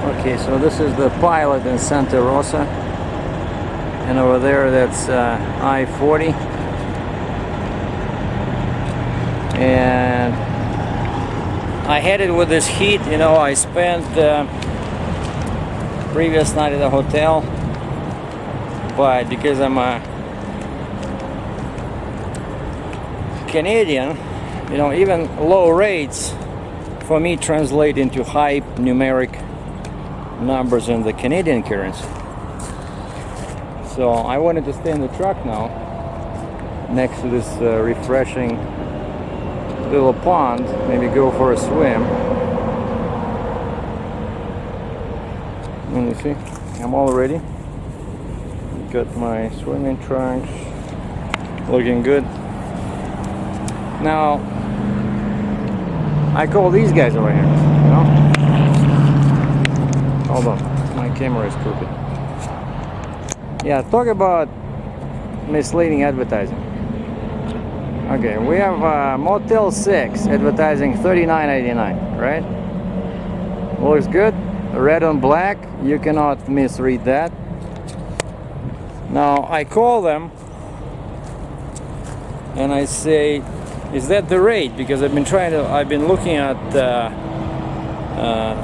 Okay, so this is the Pilot in Santa Rosa, and over there that's I-40, and I had it with this heat. You know, I spent previous night at the hotel, but because I'm a Canadian, you know, even low rates for me translate into high numeric numbers in the Canadian currency. So I wanted to stay in the truck now, next to this refreshing little pond, maybe go for a swim. Let me see, I'm all ready. Got my swimming trunks, looking good. Now, I call these guys over here, you know? Hold on, my camera is crooked. Yeah, talk about misleading advertising. Okay, we have Motel 6 advertising $39.89, right? Looks good. Red on black, you cannot misread that. Now I call them and I say, is that the rate? Because I've been looking at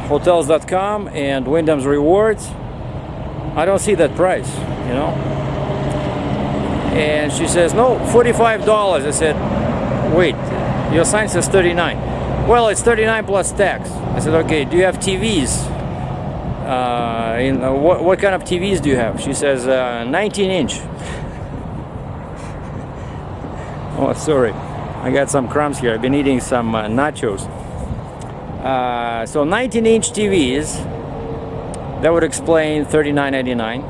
hotels.com and Wyndham's Rewards. I don't see that price, you know. And she says, no, $45. I said, wait, your sign says 39. Well, it's 39 plus tax. I said, okay, do you have TVs? What kind of TVs do you have? She says 19-inch. Oh, sorry, I got some crumbs here. I've been eating some nachos. So 19-inch TVs, that would explain $39.89.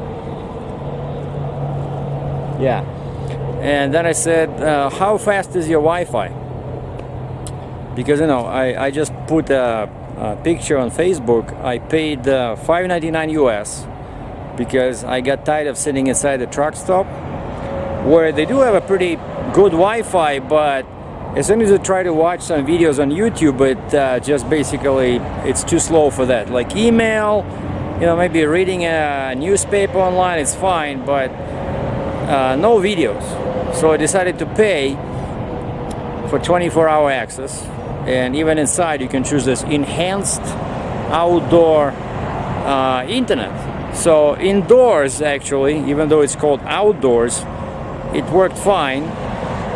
Yeah. And then I said, how fast is your Wi-Fi? Because, you know, I just put a picture on Facebook. I paid $5.99 US because I got tired of sitting inside the truck stop, where they do have a pretty good Wi-Fi, but as soon as you try to watch some videos on YouTube, it just basically, it's too slow for that. Like email, you know, maybe reading a newspaper online, it's fine, but no videos. So I decided to pay for 24-hour access. And even inside you can choose this enhanced outdoor internet. So indoors, actually, even though it's called outdoors, it worked fine,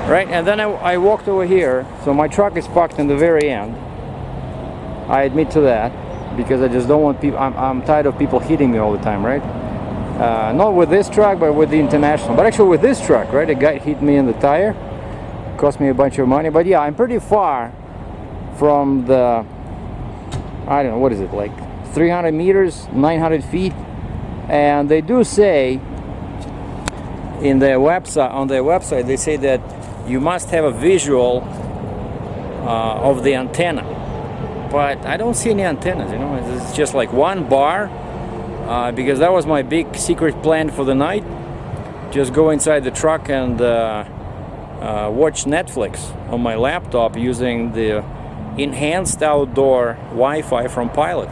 right? And then I walked over here. So my truck is parked in the very end. I admit to that, because I just don't want people, I'm tired of people hitting me all the time, right? Not with this truck, but with the International. But actually with this truck, right? A guy hit me in the tire, cost me a bunch of money. But yeah, I'm pretty far from the, I don't know, what is it, like 300 meters, 900 feet. And they do say in their website, on their website, they say that you must have a visual of the antenna. But I don't see any antennas, you know. It's just like one bar, because that was my big secret plan for the night. Just go inside the truck and watch Netflix on my laptop using the enhanced outdoor Wi-Fi from Pilot,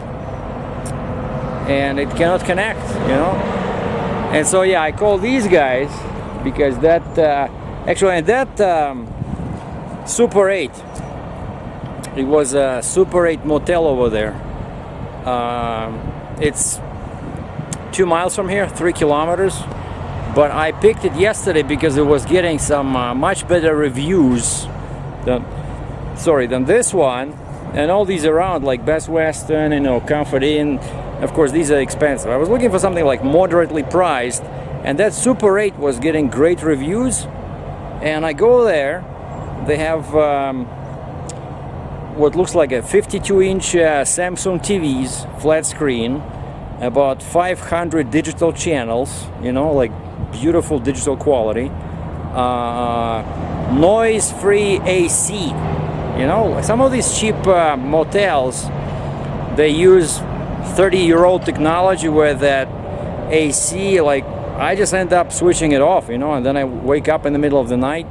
and it cannot connect, you know. And so yeah, I call these guys because that actually that Super 8, it was a Super 8 motel over there. It's 2 miles from here, 3 kilometers, but I picked it yesterday because it was getting some much better reviews than this one, and all these around, like Best Western, you know, Comfort Inn. Of course, these are expensive. I was looking for something like moderately priced, and that Super 8 was getting great reviews. And I go there, they have what looks like a 52-inch Samsung TVs, flat screen, about 500 digital channels, you know, like beautiful digital quality, noise-free AC. You know, some of these cheap motels, they use 30-year-old technology where that AC, like, I just end up switching it off, you know, and then I wake up in the middle of the night,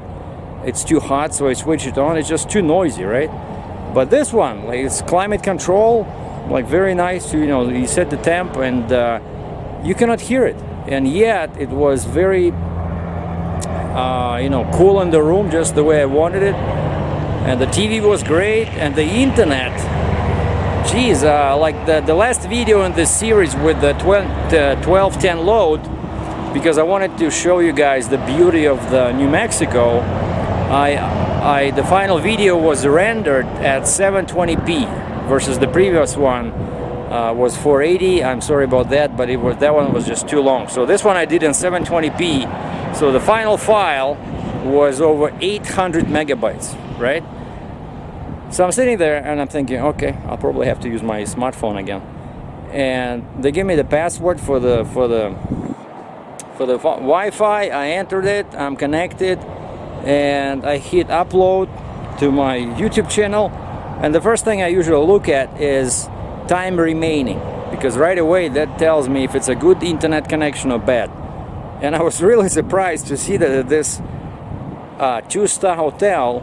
it's too hot, so I switch it on, it's just too noisy, right? But this one, like, it's climate control, like very nice. You know, you set the temp and you cannot hear it, and yet it was very you know, cool in the room, just the way I wanted it. And the TV was great, and the internet, geez, like the last video in this series with the 1210 load, because I wanted to show you guys the beauty of the New Mexico. The final video was rendered at 720p versus the previous one was 480. I'm sorry about that, but that one was just too long. So this one I did in 720p. So the final file was over 800 megabytes, right? So I'm sitting there and I'm thinking, okay, I'll probably have to use my smartphone again. And they give me the password for the Wi-Fi. I entered it, I'm connected, and I hit upload to my YouTube channel. And the first thing I usually look at is time remaining, because right away that tells me if it's a good internet connection or bad. And I was really surprised to see that this 2-star hotel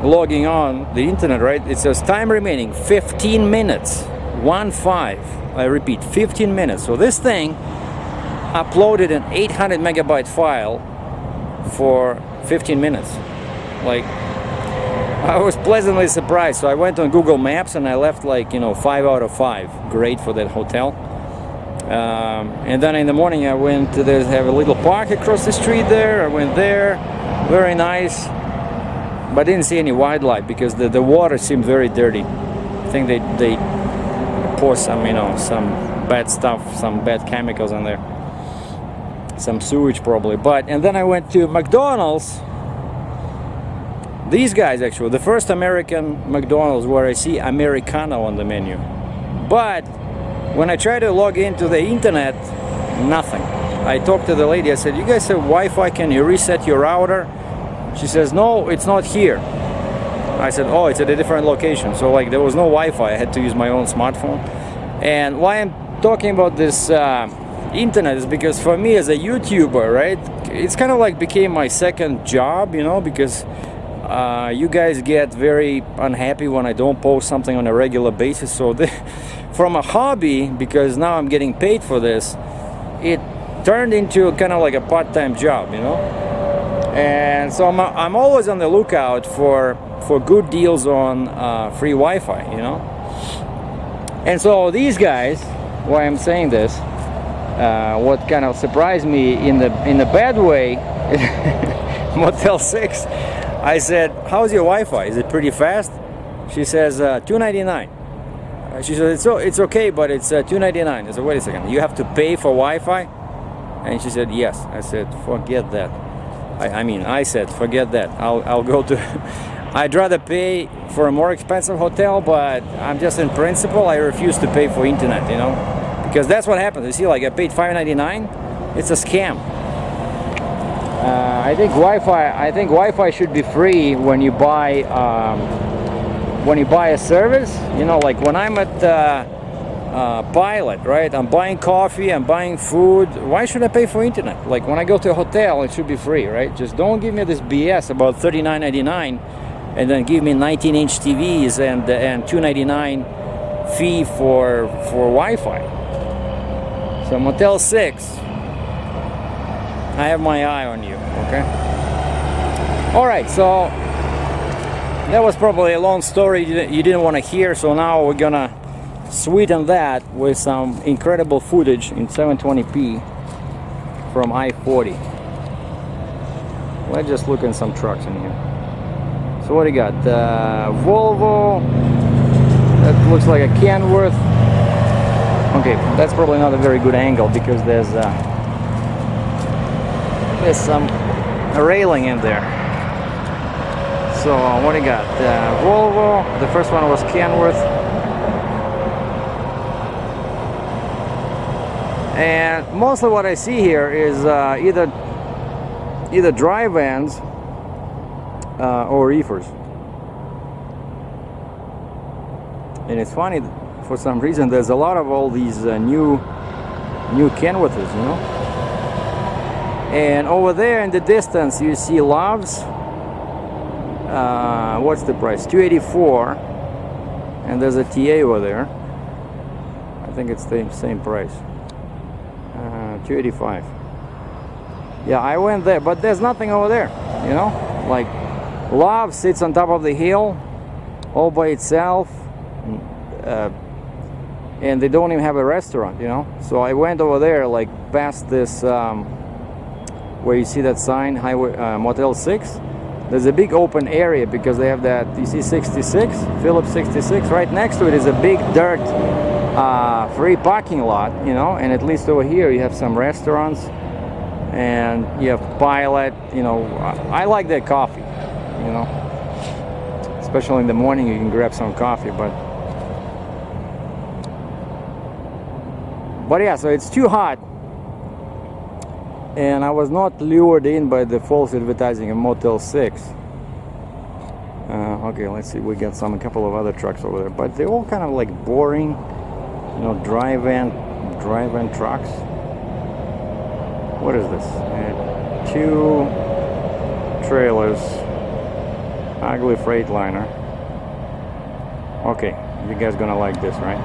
logging on the internet, right? It says time remaining 15 minutes, 1-5. I repeat, 15 minutes. So this thing uploaded an 800 megabyte file for 15 minutes. Like, I was pleasantly surprised. So I went on Google Maps and I left, like, you know, 5 out of 5. Great for that hotel. And then in the morning I went to have a little park across the street there. I went there, very nice, but didn't see any wildlife because the water seemed very dirty. I think they pour some, you know, some bad stuff, some bad chemicals in there, some sewage probably. And then I went to McDonald's. These guys, actually, the first American McDonald's where I see Americano on the menu. But when I try to log into the internet, nothing. I talked to the lady, I said, you guys have Wi-Fi, can you reset your router? She says, no, it's not here. I said, oh, it's at a different location. So like there was no Wi-Fi, I had to use my own smartphone. And why I'm talking about this internet is because for me as a YouTuber, right, it's kind of like became my second job, you know, because you guys get very unhappy when I don't post something on a regular basis. So from a hobby, because now I'm getting paid for this, it turned into kind of like a part-time job, you know. And so I'm always on the lookout for good deals on free Wi-Fi, you know. And so these guys, why I'm saying this, what kind of surprised me in the bad way, Motel 6, I said, how's your Wi-Fi? Is it pretty fast? She says, $2.99. She said, it's okay, but it's $2.99. I said, wait a second, you have to pay for Wi-Fi? And she said, yes. I said, forget that. I said, forget that. I'll go to... I'd rather pay for a more expensive hotel, but I'm just in principle, I refuse to pay for internet, you know? Because that's what happens. You see, like I paid $5.99. It's a scam. I think Wi-Fi should be free when you buy a service. You know, like when I'm at Pilot, right? I'm buying coffee, I'm buying food. Why should I pay for internet? Like when I go to a hotel, it should be free, right? Just don't give me this BS about $39.99 and then give me 19-inch TVs and $2.99 fee for Wi-Fi. So Motel 6, I have my eye on you, okay? All right, so that was probably a long story you didn't want to hear, so now we're gonna sweeten that with some incredible footage in 720p from I-40. Let's just look at some trucks in here. So what do you got? Volvo, that looks like a Kenworth. Okay, that's probably not a very good angle because there's some railing in there. So what do you got? Volvo, the first one was Kenworth. And mostly what I see here is either dry vans or reefers. And it's funny, for some reason there's a lot of all these new Kenworths, you know. And over there in the distance you see Loves. What's the price? $284. and there's a TA over there. I think it's the same price. 285. Yeah, I went there, but there's nothing over there, you know. Like, Love sits on top of the hill all by itself, and they don't even have a restaurant, you know. So I went over there, like past this where you see that sign, highway Motel 6. There's a big open area because they have that, you see 66, Phillips 66. Right next to it is a big dirt free parking lot, you know. And at least over here you have some restaurants, and you have Pilot, you know. I like their coffee, you know, especially in the morning. You can grab some coffee, but yeah, so it's too hot, and I was not lured in by the false advertising of Motel 6. Okay, let's see, we got a couple of other trucks over there, but they're all kind of like boring, you know, drive-in trucks. What is this? 2 trailers, ugly Freightliner. Okay, you guys gonna like this, right?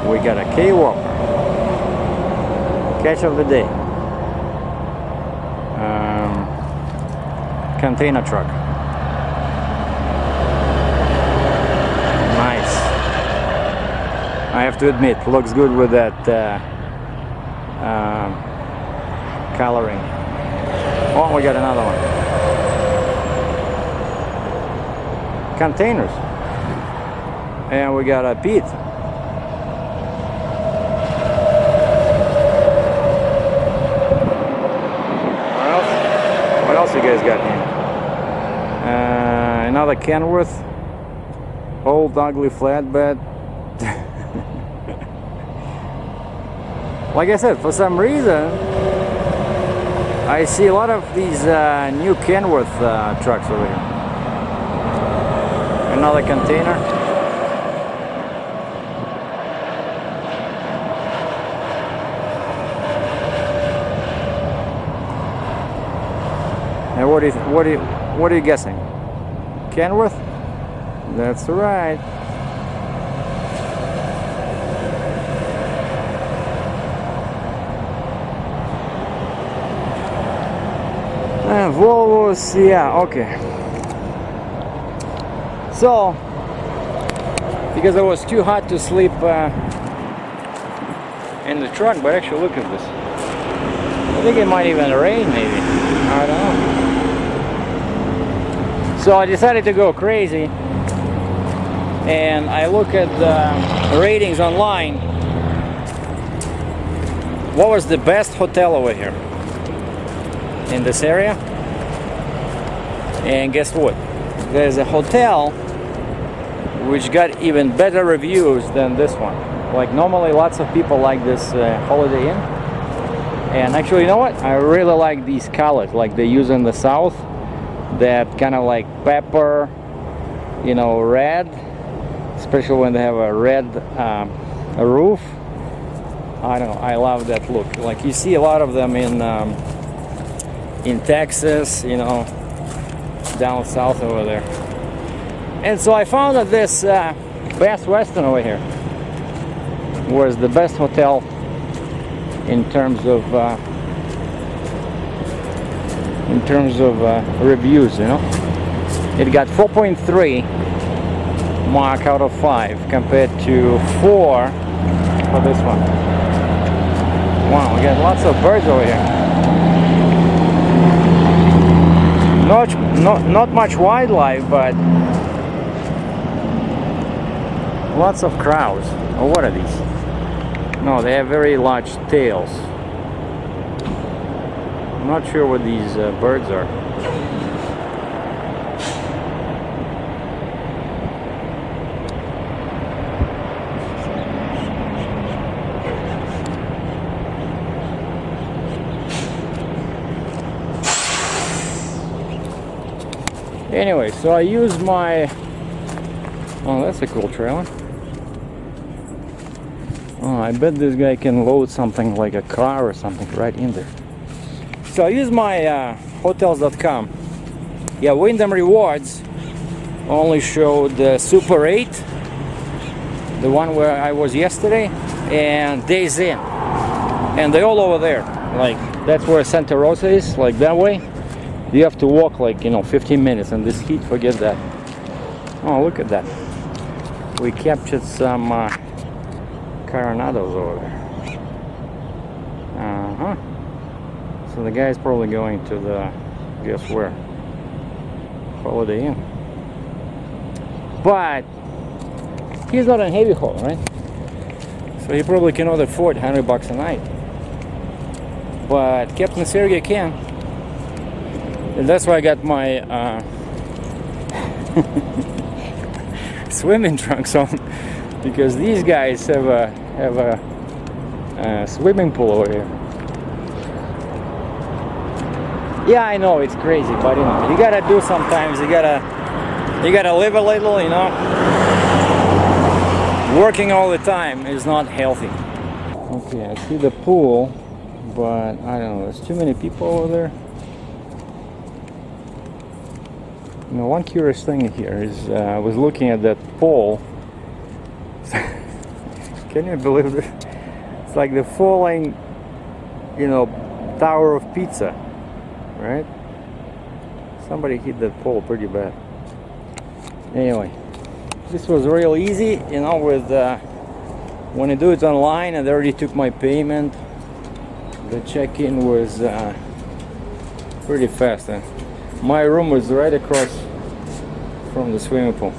We got a K-Walker, catch of the day, container truck. Nice. I have to admit, looks good with that coloring. Oh, we got another one. Containers. And we got a Pete. What else you guys got here? Another Kenworth. Old ugly flatbed. Like I said, for some reason I see a lot of these new Kenworth trucks over here. Another container. And what are you guessing? Kenworth? That's right. Volvos, yeah, okay. So, because it was too hot to sleep in the truck, but actually look at this. I think it might even rain, maybe. I don't know. So I decided to go crazy, and I look at the ratings online. What was the best hotel over here in this area? And guess what? There's a hotel which got even better reviews than this one. Like, normally lots of people like this Holiday Inn, and actually, you know what, I really like these colors like they use in the south, that kind of like pepper, you know, red, especially when they have a red roof. I don't know, I love that look. Like, you see a lot of them in Texas, you know, down south over there. And so I found that this Best Western over here was the best hotel in terms of reviews, you know. It got 4.3 mark out of 5 compared to 4 for this one. Wow, we got lots of birds over here. Not much wildlife, but lots of crows. Oh, what are these? No, they have very large tails. I'm not sure what these birds are. Anyway, so I use my... Oh, that's a cool trailer. Oh, I bet this guy can load something like a car or something right in there. So I use my hotels.com. Yeah, Wyndham Rewards only showed Super 8 the one where I was yesterday, and Days Inn, and they're all over there. Like, that's where Santa Rosa is, like that way. You have to walk like, you know, 15 minutes, and this heat, forget that. Oh, look at that. We captured some Coronados over there. So the guy's probably going to the, guess where? Holiday Inn. But he's not in heavy haul, right? So he probably cannot afford $100 a night. But Captain SERGEI can. And that's why I got my swimming trunks on, because these guys have a swimming pool over here. Yeah, I know it's crazy, but you know, you gotta do sometimes. You gotta live a little, you know. Working all the time is not healthy. Okay, I see the pool, but I don't know. There's too many people over there. You know, one curious thing here is I was looking at that pole. Can you believe it? It's like the falling, you know, Tower of Pizza, right? Somebody hit that pole pretty bad. Anyway, this was real easy, you know, with when you do it online, and they already took my payment. The check-in was pretty fast. My room was right across from the swimming pool.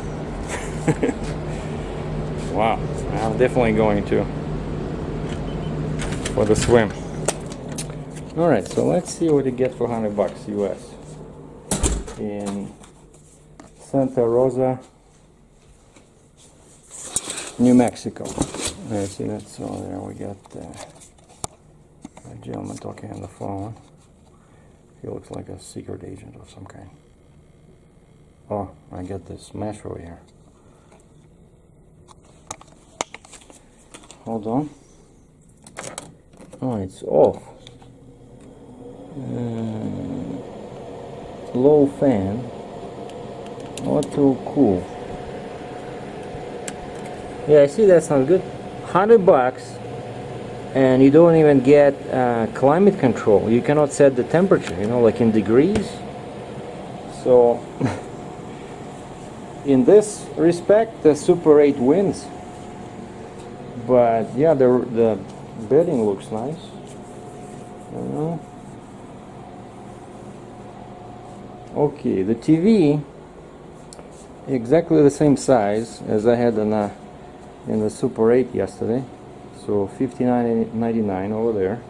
Wow, I'm definitely going to for the swim. Alright, so let's see what you get for $100 US in Santa Rosa, New Mexico. Let's see, that's all there. We got a gentleman talking on the phone. He looks like a secret agent of some kind. Oh, I got this mesh over here. Hold on. Oh, it's off. Low fan. Not too cool. Yeah, I see that sounds good. $100, and you don't even get climate control. You cannot set the temperature, you know, like in degrees. So, in this respect, the Super 8 wins. But yeah, the bedding looks nice. You know. Okay, the TV exactly the same size as I had in the Super 8 yesterday. So $59.99 over there,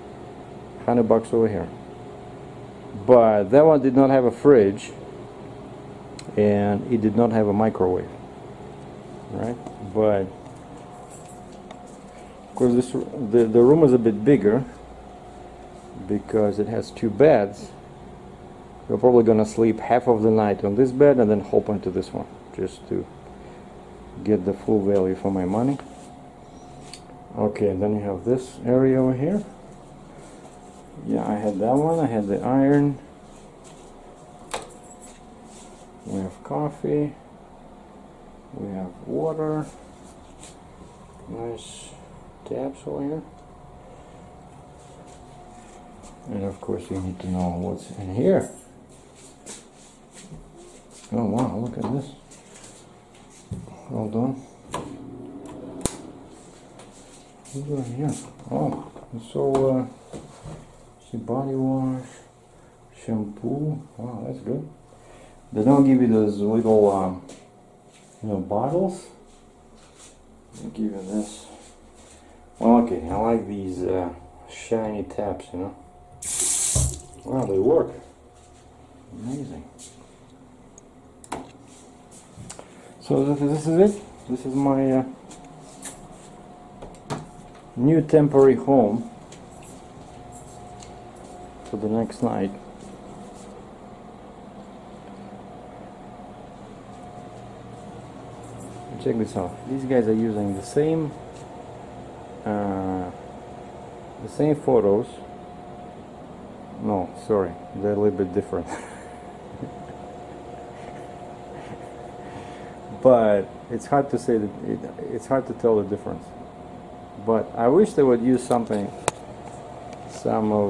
$100 over here. But that one did not have a fridge, and it did not have a microwave, right? But of course, the room is a bit bigger because it has 2 beds. You're probably gonna sleep half of the night on this bed and then hop onto this one, just to get the full value for my money. Okay, and then you have this area over here. Yeah, I had that one. I had the iron. We have coffee. We have water. Nice taps over here. And of course you need to know what's in here. Oh wow, look at this. Hold on. What's in here? Oh, so see, body wash, shampoo. Wow, that's good. They don't give you those little you know, bottles. They give you this. Well, okay, I like these shiny taps, you know. Wow, they work. Amazing. So this is it. This is my new temporary home for the next night. Check this out. These guys are using the same photos. No, sorry, they're a little bit different. But it's hard to say that it's hard to tell the difference. But I wish they would use some of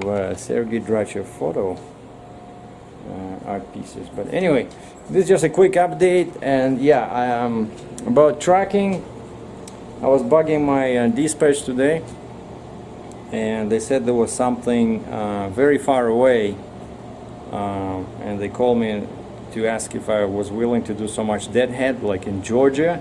SERGEI DRATCHEV photo art pieces. But anyway, this is just a quick update. And yeah, about tracking, I was bugging my dispatch today, and they said there was something very far away, and they called me to ask if I was willing to do so much deadhead, like in Georgia.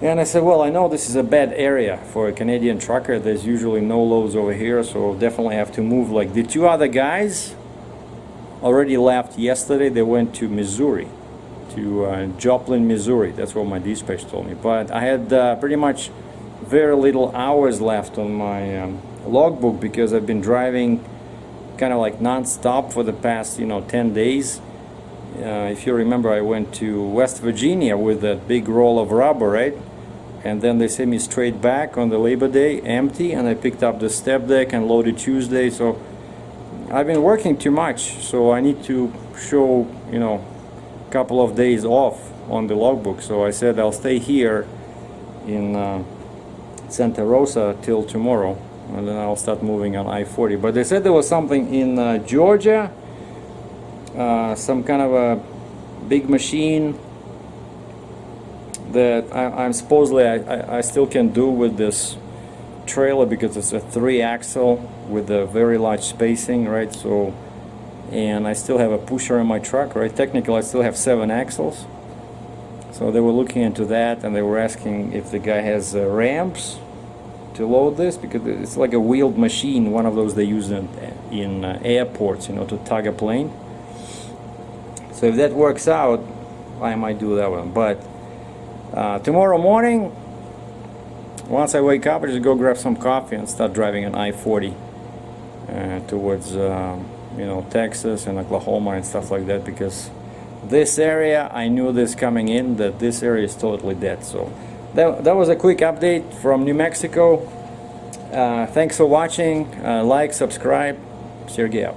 And I said, well, I know this is a bad area for a Canadian trucker. There's usually no loads over here, so I'll definitely have to move. Like the two other guys already left yesterday. They went to Missouri, to Joplin, Missouri. That's what my dispatch told me. But I had pretty much very little hours left on my logbook, because I've been driving kind of like non-stop for the past 10 days. If you remember, I went to West Virginia with that big roll of rubber, right? And then they sent me straight back on the Labor Day, empty, and I picked up the step deck and loaded Tuesday. So I've been working too much, so I need to show a couple of days off on the logbook. So I said I'll stay here in Santa Rosa till tomorrow, and then I'll start moving on I-40. But they said there was something in Georgia, some kind of a big machine that I'm supposedly I still can do with this trailer, because it's a 3-axle with a very large spacing, right? So, and I still have a pusher in my truck, right? Technically I still have 7 axles. So they were looking into that, and they were asking if the guy has ramps to load this, because it's like a wheeled machine, one of those they use in airports, to tug a plane. So if that works out, I might do that one. But tomorrow morning, once I wake up, I just go grab some coffee and start driving on I-40 towards Texas and Oklahoma and stuff like that, because this area, I knew this coming in, that this area is totally dead. So that was a quick update from New Mexico. Thanks for watching. Like, subscribe. SERGEI out.